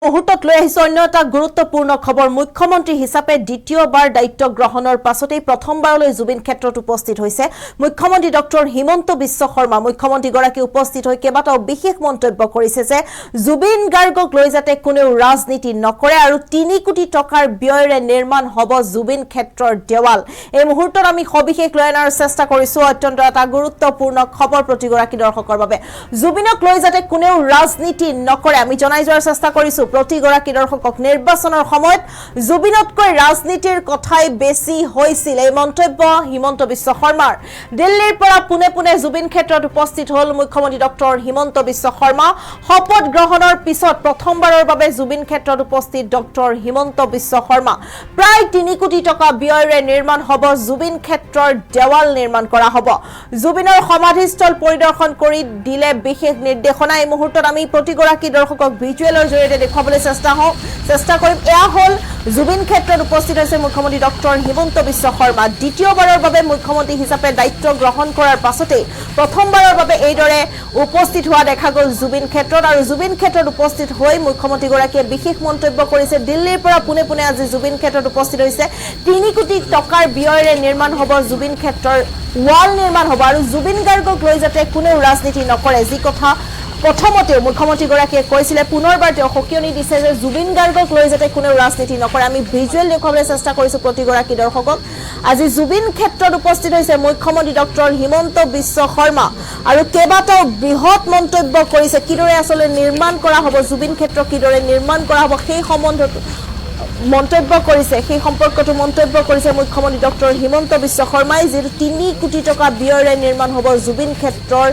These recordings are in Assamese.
মুহূৰ্তত লৈ আহিছে অন্য এটা গুৰুত্বপূৰ্ণ খবৰ। মুখ্যমন্ত্ৰী হিচাপে দ্বিতীয়বাৰ দায়িত্ব গ্ৰহণৰ পাছতেই প্ৰথমবাৰলৈ জুবিন ক্ষেত্ৰত উপস্থিত হৈছে মুখ্যমন্ত্ৰী ডক্টৰ হিমন্ত বিশ্ব শৰ্মা। মুখ্যমন্ত্ৰীগৰাকী উপস্থিত হৈ কেইবাটাও বিশেষ মন্তব্য কৰিছে যে জুবিন গাৰ্গক লৈ যাতে কোনেও ৰাজনীতি নকৰে আৰু ৩ কোটি টকাৰ ব্যয়েৰে নিৰ্মাণ হ'ব জুবিন ক্ষেত্ৰৰ দেৱাল। এই মুহূৰ্তত আমি সবিশেষ লৈ অনাৰ চেষ্টা কৰিছো অত্যন্ত এটা গুৰুত্বপূৰ্ণ খবৰ প্ৰতিগৰাকী দৰ্শকৰ বাবে। জুবিনক লৈ যাতে কোনেও ৰাজনীতি নকৰে আমি জনাই যোৱাৰ চেষ্টা কৰিছো প্ৰতিগৰাকী দৰ্শকক। নিৰ্বাচনৰ সময়ত জুবিনতকৈ ৰাজনীতিৰ কথাই বেছি হৈছিল এই মন্তব্য হিমন্ত বিশ্ব শৰ্মাৰ। দিল্লীৰ পৰা পুনে পুনে জুবিন ক্ষেত্ৰত উপস্থিত হ'ল মুখ্যমন্ত্ৰী ডক্টৰ হিমন্ত বিশ্ব শৰ্মা। শপত গ্ৰহণৰ পিছত প্ৰথমবাৰৰ বাবে জুবিন ক্ষেত্ৰত উপস্থিত ডক্টৰ হিমন্ত বিশ্ব শৰ্মা। প্ৰায় ৩ কোটি টকা ব্যয়েৰে নিৰ্মাণ হ'ব জুবিন ক্ষেত্ৰৰ দেৱাল নিৰ্মাণ কৰা হ'ব। জুবিনৰ সমাধিস্থল পৰিদৰ্শন কৰি দিলে বিশেষ নিৰ্দেশনা। এই মুহূৰ্তত আমি প্ৰতিগৰাকী দৰ্শকক ভিজুৱেলৰ জৰিয়তে দেখুৱাবলৈ চেষ্টা কৰিম। এয়া হ'ল জুবিন ক্ষেত্ৰত উপস্থিত হৈছে মুখ্যমন্ত্ৰী ডক্টৰ হিমন্ত বিশ্ব শৰ্মা। দ্বিতীয়বাৰৰ বাবে মুখ্যমন্ত্ৰী হিচাপে দায়িত্ব গ্ৰহণ কৰাৰ পাছতেই প্ৰথমবাৰৰ বাবে এইদৰে উপস্থিত হোৱা দেখা গ'ল জুবিন ক্ষেত্ৰত। আৰু জুবিন ক্ষেত্ৰত উপস্থিত হৈ মুখ্যমন্ত্ৰীগৰাকীয়ে বিশেষ মন্তব্য কৰিছে। দিল্লীৰ পৰা পুনে পুনে আজি জুবিন ক্ষেত্ৰত উপস্থিত হৈছে। ৩ কোটি টকাৰ ব্যয়েৰে নিৰ্মাণ হ'ব জুবিন ক্ষেত্ৰৰ ৱাল নিৰ্মাণ হ'ব আৰু জুবিন গাৰ্গক লৈ যাতে কোনেও ৰাজনীতি নকৰে যি কথা প্ৰথমতেও মুখ্যমন্ত্ৰীগৰাকীয়ে কৈছিলে, পুনৰবাৰ তেওঁ সকিয়নি দিছে যে জুবিন গাৰ্গক লৈ যাতে কোনেও ৰাজনীতি নকৰে। আমি ভিজুৱেল দেখুৱাবলৈ চেষ্টা কৰিছো প্ৰতিগৰাকী দৰ্শকক। আজি জুবিন ক্ষেত্ৰত উপস্থিত হৈছে মুখ্যমন্ত্ৰী ডক্টৰ হিমন্ত বিশ্ব শৰ্মা আৰু কেইবাটাও বৃহৎ মন্তব্য কৰিছে। কিদৰে আচলতে নিৰ্মাণ কৰা হ'ব জুবিন ক্ষেত্ৰ, কিদৰে নিৰ্মাণ কৰা হ'ব সেই সম্বন্ধত মন্তব্য কৰিছে, সেই সম্পৰ্কটো মন্তব্য কৰিছে মুখ্যমন্ত্ৰী ডক্টৰ হিমন্ত বিশ্ব শৰ্মাই। যিটো ৩ কোটি টকা ব্যয়েৰে নিৰ্মাণ হ'ব জুবিন ক্ষেত্ৰৰ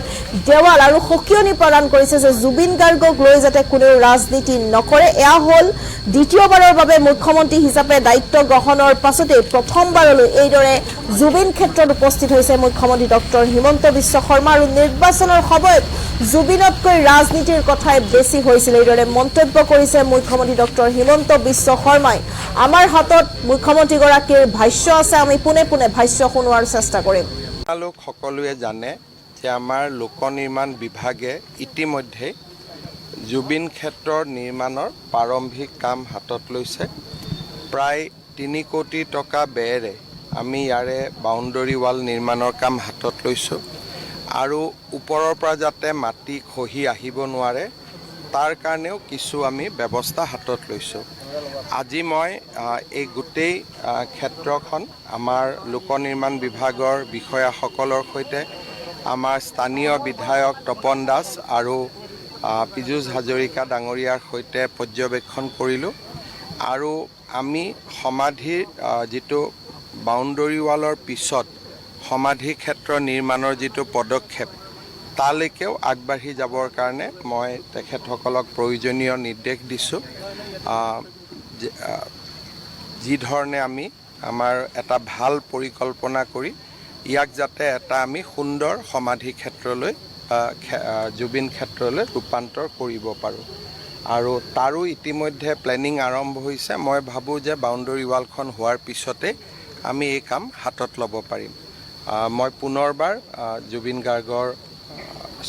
দেৱাল আৰু সকিয়নি প্ৰদান কৰিছে যে জুবিন গাৰ্গক লৈ যাতে কোনেও ৰাজনীতি নকৰে। এয়া হ'ল দ্বিতীয়বাৰৰ বাবে মুখ্যমন্ত্ৰী হিচাপে দায়িত্ব গ্ৰহণৰ পাছতেই প্ৰথমবাৰলৈ এইদৰে জুবিন ক্ষেত্ৰত উপস্থিত হৈছে মুখ্যমন্ত্ৰী ডক্টৰ হিমন্ত বিশ্ব শৰ্মা। আৰু নিৰ্বাচনৰ সময়ত জুবিনতকৈ ৰাজনীতিৰ কথাই বেছি হৈছিল এইদৰে মন্তব্য কৰিছে মুখ্যমন্ত্ৰী ডক্টৰ হিমন্ত বিশ্ব শৰ্মাই। আমাৰ হাতত মুখ্যমন্ত্ৰীগৰাকীৰ ভাষ্য আছে, আমি পোনে পোনে ভাষ্য শুনোৱাৰ চেষ্টা কৰিম। লোক সকলোৱে জানে যে আমাৰ লোক নিৰ্মাণ বিভাগে ইতিমধ্যে জুবিন ক্ষেত্ৰৰ নিৰ্মাণৰ প্ৰাৰম্ভিক কাম হাতত লৈছে। প্ৰায় ৩ কোটি টকা ব্যয়েৰে আমি ইয়াৰে বাউণ্ডৰী ৱাল নিৰ্মাণৰ কাম হাতত লৈছোঁ আৰু ওপৰৰ পৰা যাতে মাটি খহি আহিব নোৱাৰে তাৰ কাৰণেও কিছু আমি ব্যৱস্থা হাতত লৈছোঁ। আজি মই এই গোটেই ক্ষেত্ৰখন আমাৰ লোক নিৰ্মাণ বিভাগৰ বিষয়াসকলৰ সৈতে আমাৰ স্থানীয় বিধায়ক তপন দাস আৰু পীযুষ হাজৰিকা ডাঙৰীয়াৰ সৈতে পৰ্যবেক্ষণ কৰিলোঁ। আৰু আমি সমাধিৰ যিটো বাউণ্ডৰী ৱালৰ পিছত সমাধি ক্ষেত্ৰ নিৰ্মাণৰ যিটো পদক্ষেপ তালৈকেও আগবাঢ়ি যাবৰ কাৰণে মই তেখেতসকলক প্ৰয়োজনীয় নিৰ্দেশ দিছোঁ। যি ধৰণে আমি আমাৰ এটা ভাল পৰিকল্পনা কৰি ইয়াক যাতে এটা আমি সুন্দৰ সমাধি ক্ষেত্ৰলৈ জুবিন ক্ষেত্ৰলৈ ৰূপান্তৰ কৰিব পাৰোঁ আৰু তাৰো ইতিমধ্যে প্লেনিং আৰম্ভ হৈছে। মই ভাবোঁ যে বাউণ্ডৰী ৱালখন হোৱাৰ পিছতে আমি এই কাম হাতত ল'ব পাৰিম। মই পুনৰবাৰ জুবিন গাৰ্গৰ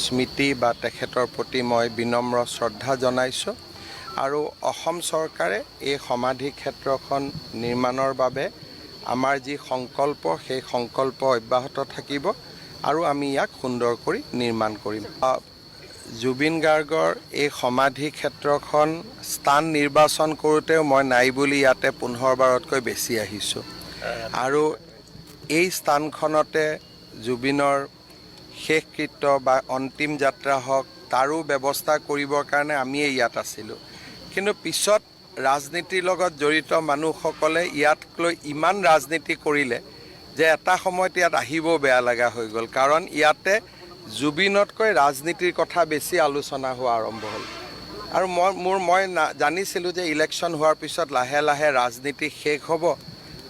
স্মৃতি বা তেখেতৰ প্ৰতি মই বিনম্ৰ শ্ৰদ্ধা জনাইছোঁ আৰু অসম চৰকাৰে এই সমাধি ক্ষেত্ৰখন নিৰ্মাণৰ বাবে আমাৰ যি সংকল্প সেই সংকল্প অব্যাহত থাকিব আৰু আমি ইয়াক সুন্দৰ কৰি নিৰ্মাণ কৰিম। জুবিন গাৰ্গৰ এই সমাধি ক্ষেত্ৰখন স্থান নিৰ্বাচন কৰোঁতেও মই নাই বুলি ইয়াতে 15 বাৰতকৈ বেছি আহিছোঁ আৰু এই স্থানখনতে জুবিনৰ শেষকৃত্য বা অন্তিম যাত্ৰা হওক তাৰো ব্যৱস্থা কৰিবৰ কাৰণে আমিয়ে ইয়াত আছিলোঁ। কিন্তু পিছত ৰাজনীতিৰ লগত জড়িত মানুহসকলে ইয়াক লৈ ইমান ৰাজনীতি কৰিলে যে এটা সময়ত ইয়াত আহিব বেয়া লগা হৈ গ'ল, কাৰণ ইয়াতে জুবিনতকৈ ৰাজনীতিৰ কথা বেছি আলোচনা হোৱা আৰম্ভ হ'ল। আৰু মই জানিছিলোঁ যে ইলেকশ্যন হোৱাৰ পিছত লাহে লাহে ৰাজনীতি শেষ হ'ব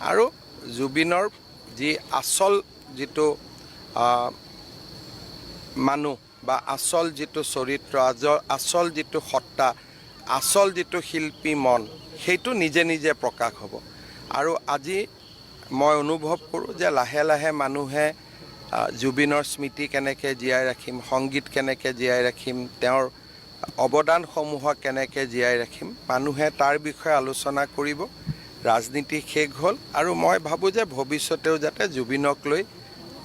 আৰু জুবিনৰ যি আচল যিটো মানুহ বা আচল যিটো চৰিত্ৰ, আচল যিটো সত্তা, আচল যিটো শিল্পী মন সেইটো নিজে নিজে প্ৰকাশ হ'ব। আৰু আজি মই অনুভৱ কৰোঁ যে লাহে লাহে মানুহে জুবিনৰ স্মৃতি কেনেকৈ জীয়াই ৰাখিম, সংগীত কেনেকৈ জীয়াই ৰাখিম, তেওঁৰ অৱদানসমূহক কেনেকৈ জীয়াই ৰাখিম মানুহে তাৰ বিষয়ে আলোচনা কৰিব। ৰাজনীতি শেষ হ'ল আৰু মই ভাবোঁ যে ভৱিষ্যতেও যাতে জুবিনক লৈ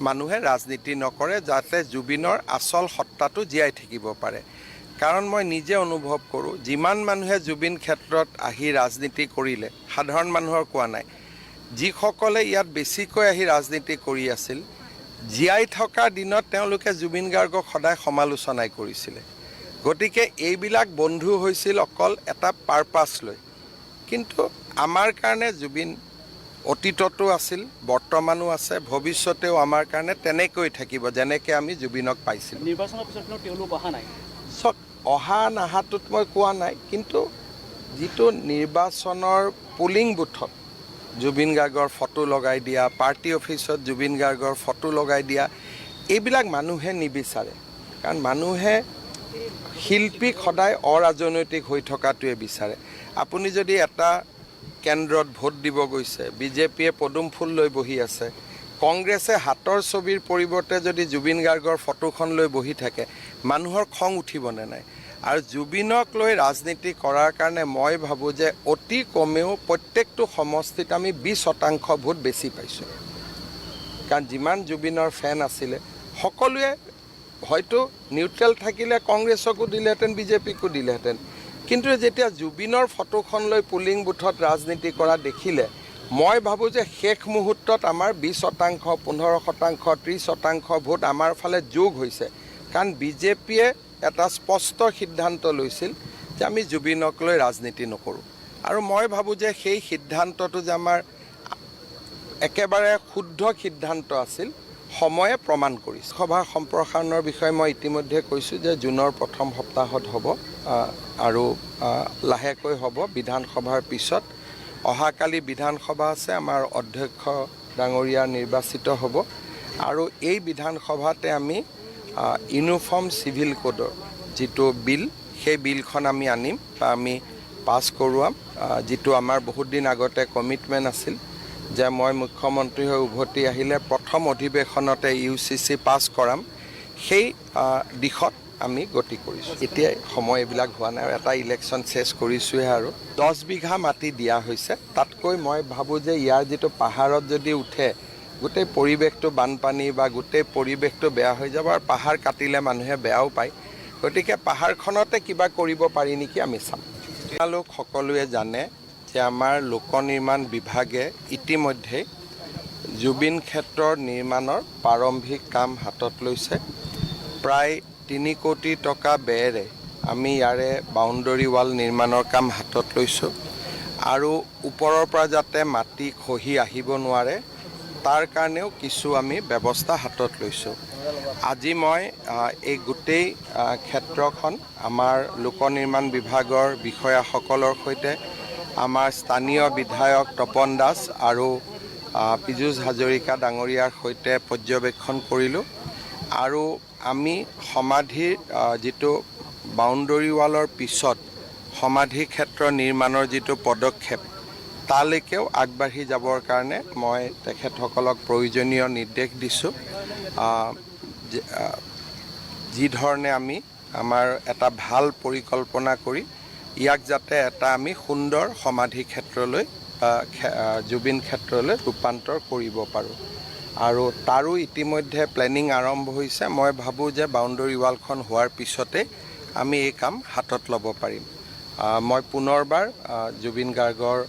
মানুহে ৰাজনীতি নকৰে, যাতে জুবিনৰ আচল সত্তাটো জীয়াই থাকিব পাৰে। কাৰণ মই নিজে অনুভৱ কৰোঁ, যিমান মানুহে জুবিন ক্ষেত্ৰত আহি ৰাজনীতি কৰিলে, সাধাৰণ মানুহৰ কোৱা নাই, যিসকলে ইয়াত বেছিকৈ আহি ৰাজনীতি কৰি আছিল, জীয়াই থকা দিনত তেওঁলোকে জুবিন গাৰ্গক সদায় সমালোচনাই কৰিছিলে। গতিকে এইবিলাক বন্ধু হৈছিল অকল এটা পাৰপাছ লৈ। কিন্তু আমাৰ কাৰণে জুবিন অতীততো আছিল, বৰ্তমানো আছে, ভৱিষ্যতেও আমাৰ কাৰণে তেনেকৈ থাকিব, যেনেকৈ আমি জুবিনক পাইছিলোঁ। নিৰ্বাচনৰ পিছত তেওঁলোক অহা নাই। চক অহা নাহাটোত মই কোৱা নাই, কিন্তু যিটো নিৰ্বাচনৰ পুলিং বুথত জুবিন গাৰ্গৰ ফটো লগাই দিয়া, পাৰ্টি অফিচত জুবিন গাৰ্গৰ ফটো লগাই দিয়া, এইবিলাক মানুহে নিবিচাৰে। কাৰণ মানুহে শিল্পীক সদায় অৰাজনৈতিক হৈ থকাটোৱে বিচাৰে। আপুনি যদি এটা কেন্দ্ৰত ভোট দিব গৈছে, বিজেপিয়ে পদুম ফুল লৈ বহি আছে, কংগ্ৰেছে হাতৰ ছবিৰ পৰিৱৰ্তে যদি জুবিন গাৰ্গৰ ফটোখন লৈ বহি থাকে, মানুহৰ খং উঠিবনে নাই? আৰু জুবিনক লৈ ৰাজনীতি কৰাৰ কাৰণে মই ভাবোঁ যে অতি কমেও প্ৰত্যেকটো সমষ্টিত আমি 20% ভোট বেছি পাইছোঁ। কাৰণ যিমান জুবিনৰ ফেন আছিলে, সকলোৱে হয়তো নিউট্ৰেল থাকিলে কংগ্ৰেছকো দিলেহেঁতেন, বিজেপিকো দিলেহেঁতেন। কিন্তু যেতিয়া জুবিনৰ ফটোখন লৈ পুলিং বুথত ৰাজনীতি কৰা দেখিলে, মই ভাবোঁ যে শেষ মুহূৰ্তত আমাৰ 20%, 15%, 30% ভোট আমাৰ ফালে যোগ হৈছে। কাৰণ বিজেপিয়ে এটা স্পষ্ট সিদ্ধান্ত লৈছিল যে আমি জুবিনক লৈ ৰাজনীতি নকৰোঁ। আৰু মই ভাবোঁ যে সেই সিদ্ধান্তটো যে আমাৰ একেবাৰে শুদ্ধ সিদ্ধান্ত আছিল, সময়ে প্ৰমাণ কৰিছে। সভাৰ সম্প্ৰসাৰণৰ বিষয়ে মই ইতিমধ্যে কৈছোঁ যে জুনৰ প্ৰথম সপ্তাহত হ'ব আৰু লাহেকৈ হ'ব বিধানসভাৰ পিছত। অহাকালি বিধানসভা আছে, আমাৰ অধ্যক্ষ ডাঙৰীয়া নিৰ্বাচিত হ'ব আৰু এই বিধানসভাতে আমি ইউনিফৰ্ম চিভিল কোডৰ যিটো বিল, সেই বিলখন আমি আনিম বা আমি পাছ কৰোৱাম, যিটো আমাৰ বহুত দিন আগতে কমিটমেণ্ট আছিল যে মই মুখ্যমন্ত্ৰী হৈ উভতি আহিলে প্ৰথম অধিৱেশনতে UCC পাছ কৰাম। সেই দিশত আমি গতি কৰিছোঁ। এতিয়াই সময় এইবিলাক হোৱা নাই, এটা ইলেকশ্যন চেছ কৰিছোঁহে আৰু 10 বিঘা মাটি দিয়া হৈছে। তাতকৈ মই ভাবোঁ যে ইয়াৰ যিটো পাহাৰত যদি উঠে, গোটেই পৰিৱেশটো বানপানী বা গোটেই পৰিৱেশটো বেয়া হৈ যাব, আৰু পাহাৰ কাটিলে মানুহে বেয়াও পায়। গতিকে পাহাৰখনতে কিবা কৰিব পাৰি নেকি আমি চাম। তেওঁলোক সকলোৱে জানে যে আমাৰ লোক নিৰ্মাণ বিভাগে ইতিমধ্যে জুবিন ক্ষেত্ৰৰ নিৰ্মাণৰ প্ৰাৰম্ভিক কাম হাতত লৈছে। প্ৰায় 3 কোটি টকা ব্যয়েৰে আমি ইয়াৰে বাউণ্ডৰী ৱাল নিৰ্মাণৰ কাম হাতত লৈছোঁ আৰু ওপৰৰ পৰা যাতে মাটি খহি আহিব নোৱাৰে তাৰ কাৰণেও কিছু আমি ব্যৱস্থা হাতত লৈছোঁ। আজি মই এই গোটেই ক্ষেত্ৰখন আমাৰ লোক নিৰ্মাণ বিভাগৰ বিষয়াসকলৰ সৈতে আমাৰ স্থানীয় বিধায়ক তপন দাস আৰু পীযুষ হাজৰিকা ডাঙৰীয়াৰ সৈতে পৰ্যবেক্ষণ কৰিলোঁ আৰু আমি সমাধিৰ যিটো বাউণ্ডৰী ৱালৰ পিছত সমাধি ক্ষেত্ৰ নিৰ্মাণৰ যিটো পদক্ষেপ, তালৈকেও আগবাঢ়ি যাবৰ কাৰণে মই তেখেতসকলক প্ৰয়োজনীয় নিৰ্দেশ দিছোঁ। যি ধৰণে আমি আমাৰ এটা ভাল পৰিকল্পনা কৰি ইয়াক যাতে এটা আমি সুন্দৰ সমাধি ক্ষেত্ৰলৈ জুবিন ক্ষেত্ৰলৈ ৰূপান্তৰ কৰিব পাৰোঁ। আৰু তাৰো ইতিমধ্যে প্লেনিং আৰম্ভ হৈছে। মই ভাবোঁ যে বাউণ্ডৰী ৱালখন হোৱাৰ পিছতে আমি এই কাম হাতত ল'ব পাৰিম। মই পুনৰবাৰ জুবিন গাৰ্গৰ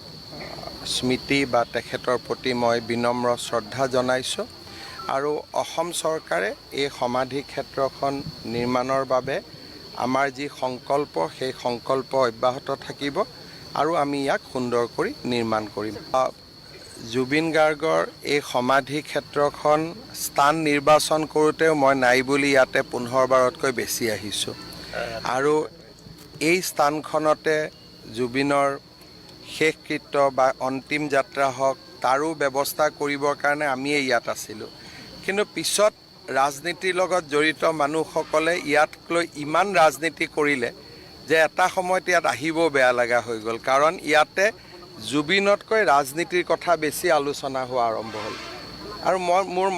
স্মৃতি বা তেখেতৰ প্ৰতি মই বিনম্ৰ শ্ৰদ্ধা জনাইছোঁ আৰু অসম চৰকাৰে এই সমাধি ক্ষেত্ৰখন নিৰ্মাণৰ বাবে আমাৰ যি সংকল্প, সেই সংকল্প অব্যাহত থাকিব আৰু আমি ইয়াক সুন্দৰ কৰি নিৰ্মাণ কৰিম। জুবিন গাৰ্গৰ এই সমাধি ক্ষেত্ৰখন স্থান নিৰ্বাচন কৰোঁতেও মই নাই বুলি ইয়াতে 15 বাৰতকৈ বেছি আহিছোঁ আৰু এই স্থানখনতে জুবিনৰ শেষকৃত্য বা অন্তিম যাত্ৰা হওক তাৰো ব্যৱস্থা কৰিবৰ কাৰণে আমিয়ে ইয়াত আছিলোঁ। কিন্তু পিছত ৰাজনীতিৰ লগত জড়িত মানুহসকলে ইয়াক লৈ ইমান ৰাজনীতি কৰিলে যে এটা সময়ত ইয়াত আহিবও বেয়া লগা হৈ গ'ল। কাৰণ ইয়াতে জুবিনতকৈ ৰাজনীতিৰ কথা বেছি আলোচনা হোৱা আৰম্ভ হ'ল আৰু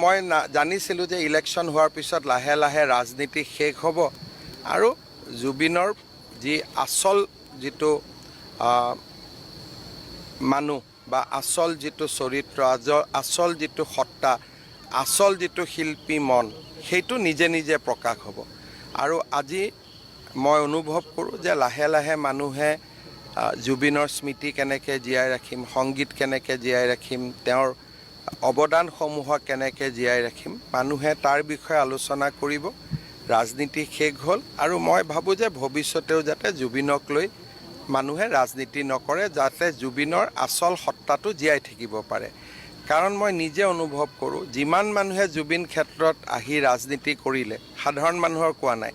মই জানিছিলোঁ যে ইলেকশ্যন হোৱাৰ পিছত লাহে লাহে ৰাজনীতি শেষ হ'ব আৰু জুবিনৰ যি আচল যিটো মানুহ বা আচল যিটো চৰিত্ৰ আচল যিটো সত্তা আচল যিটো শিল্পী মন সেইটো নিজে নিজে প্ৰকাশ হ'ব আৰু আজি মই অনুভৱ কৰোঁ যে লাহে লাহে মানুহে জুবিনৰ স্মৃতি কেনেকৈ জীয়াই ৰাখিম সংগীত কেনেকৈ জীয়াই ৰাখিম তেওঁৰ অৱদানসমূহক কেনেকৈ জীয়াই ৰাখিম মানুহে তাৰ বিষয়ে আলোচনা কৰিব ৰাজনীতি শেষ হ'ল আৰু মই ভাবোঁ যে ভৱিষ্যতেও যাতে জুবিনক লৈ মানুহে ৰাজনীতি নকৰে যাতে জুবিনৰ আচল সত্তাটো জীয়াই থাকিব পাৰে কাৰণ মই নিজে অনুভৱ কৰোঁ যিমান মানুহে জুবিন ক্ষেত্ৰত আহি ৰাজনীতি কৰিলে সাধাৰণ মানুহৰ কোৱা নাই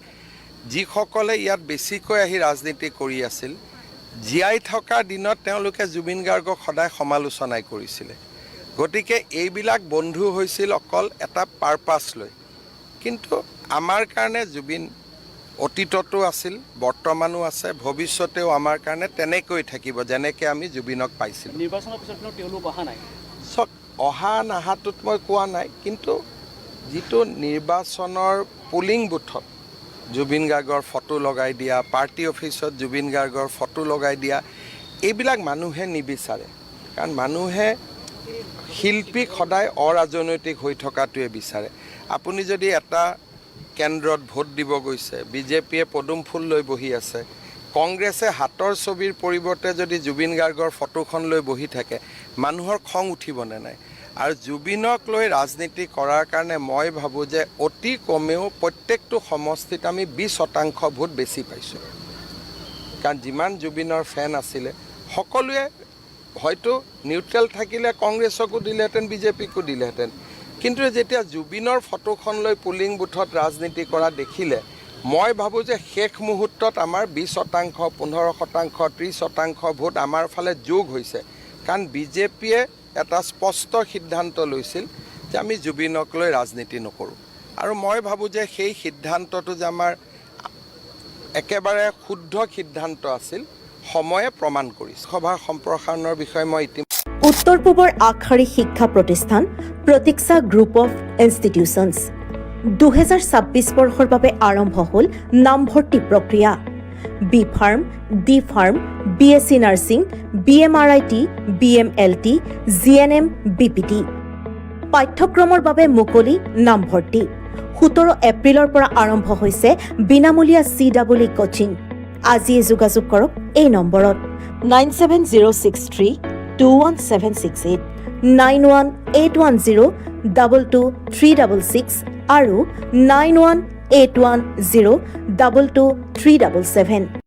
যিসকলে ইয়াত বেছিকৈ আহি ৰাজনীতি কৰি আছিল জীয়াই থকা দিনত তেওঁলোকে জুবিন গাৰ্গক সদায় সমালোচনাই কৰিছিলে গতিকে এইবিলাক বন্ধু হৈছিল অকল এটা পাৰপাছ লৈ কিন্তু আমাৰ কাৰণে জুবিন অতীততো আছিল বৰ্তমানো আছে ভৱিষ্যতেও আমাৰ কাৰণে তেনেকৈ থাকিব যেনেকৈ আমি জুবিনক পাইছিলোঁ নিৰ্বাচনৰ পিছত তেওঁলোক অহা নাই চব অহা নাহাটোত মই কোৱা নাই কিন্তু যিটো নিৰ্বাচনৰ পুলিং বুথত জুবিন গাৰ্গৰ ফটো লগাই দিয়া পাৰ্টি অফিচত জুবিন গাৰ্গৰ ফটো লগাই দিয়া এইবিলাক মানুহে নিবিচাৰে কাৰণ মানুহে শিল্পীক সদায় অৰাজনৈতিক হৈ থকাটোৱে বিচাৰে আপুনি যদি এটা কেন্দ্ৰত ভোট দিব গৈছে বিজেপিয়ে পদুম ফুল লৈ বহি আছে কংগ্ৰেছে হাতৰ ছবিৰ পৰিৱৰ্তে যদি জুবিন গাৰ্গৰ ফটোখন লৈ বহি থাকে মানুহৰ খং উঠিবনে নাই আৰু জুবিনক লৈ ৰাজনীতি কৰাৰ কাৰণে মই ভাবোঁ যে অতি কমেও প্ৰত্যেকটো সমষ্টিত আমি 20% ভোট বেছি পাইছোঁ কাৰণ যিমান জুবিনৰ ফেন আছিলে সকলোৱে হয়তো নিউট্ৰেল থাকিলে কংগ্ৰেছকো দিলেহেঁতেন বিজেপিকো দিলেহেঁতেন কিন্তু যেতিয়া জুবিনৰ ফটোখন লৈ পুলিং বুথত ৰাজনীতি কৰা দেখিলে মই ভাবোঁ যে শেষ মুহূৰ্তত আমাৰ 20%, 15%, 30% ভোট আমাৰ ফালে যোগ হৈছে কাৰণ বিজেপিয়ে এটা স্পষ্ট সিদ্ধান্ত লৈছিল যে আমি জুবিনক লৈ ৰাজনীতি নকৰোঁ আৰু মই ভাবোঁ যে সেই সিদ্ধান্তটো যে আমাৰ একেবাৰে শুদ্ধ সিদ্ধান্ত আছিল সময়ে প্ৰমাণ কৰিছে সভা সম্প্ৰসাৰণৰ বিষয়ে মই উত্তৰ পূবৰ আগশাৰী শিক্ষা প্ৰতিষ্ঠান প্ৰতীক্ষা গ্ৰুপ অফ ইনষ্টিটিউচনছ 2026 বৰ্ষৰ বাবে আৰম্ভ হ'ল নামভৰ্তি প্ৰক্ৰিয়া B pharm D pharm BSc nursing BMRIT BMLT GNM BPT পাঠ্যক্ৰমৰ বাবে মুকলি নামভৰ্তি 17 এপ্ৰিলৰ পৰা আৰম্ভ হৈছে বিনামূলীয়া CWE কোচিং আজিয়ে যোগাযোগ কৰক এই নম্বৰত 97063216768 9181022366 আৰু 9181022377